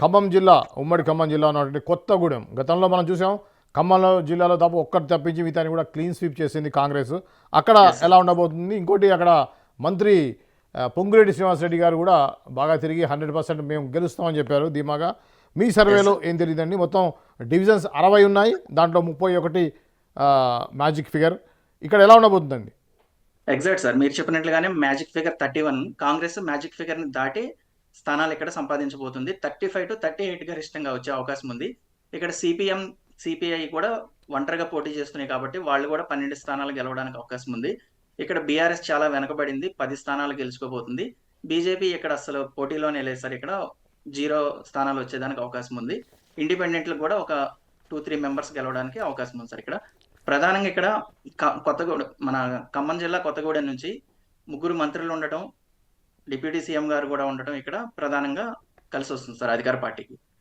ఖమ్మం జిల్లా ఉమ్మడి ఖమ్మం జిల్లా ఉన్నటువంటి కొత్తగూడెం గతంలో మనం చూసాం. ఖమ్మంలో జిల్లాలో ఒక్కటి తప్పించి మిగతాని కూడా క్లీన్ స్వీప్ చేసింది కాంగ్రెస్. అక్కడ ఎస్ సార్. ఎలా ఉండబోతుంది? ఇంకోటి అక్కడ మంత్రి పొంగులేటి శ్రీనివాసరెడ్డి గారు కూడా బాగా తిరిగి 100% మేము గెలుస్తామని చెప్పారు ధీమాగా. మీ ఎస్ సర్వేలో సార్. ఏం తెలియదండి? మొత్తం డివిజన్స్ 60 ఉన్నాయి, దాంట్లో 31 మ్యాజిక్ ఫిగర్. ఇక్కడ ఎలా ఉండబోతుందండి? Exact sir. మీరు చెప్పినట్లుగానే magic figure 31 Congress magic figure ని దాటి స్థానాలు ఇక్కడ సంపాదించబోతుంది. 35-38 గరిష్టంగా వచ్చే అవకాశం ఉంది. ఇక్కడ సిపిఎం, సిపిఐ కూడా ఒంటరిగా పోటీ చేస్తున్నాయి కాబట్టి వాళ్ళు కూడా 12 స్థానాలు గెలవడానికి అవకాశం ఉంది. ఇక్కడ బీఆర్ఎస్ చాలా వెనకబడింది, 10 స్థానాలు గెలుచుకోబోతుంది. బీజేపీ ఇక్కడ అసలు పోటీలోనే లేదు సార్. ఇక్కడ 0 స్థానాలు వచ్చేదానికి అవకాశం ఉంది. ఇండిపెండెంట్లు కూడా ఒక 2-3 మెంబర్స్ గెలవడానికి అవకాశం ఉంది సార్. ఇక్కడ ప్రధానంగా ఇక్కడ కొత్తగూడెం, మన ఖమ్మం జిల్లా కొత్తగూడెం నుంచి 3 మంత్రులు ఉండటం, డిప్యూటీ సీఎం గారు కూడా ఉండటం ఇక్కడ ప్రధానంగా కలిసి వస్తుంది సార్ అధికార పార్టీకి.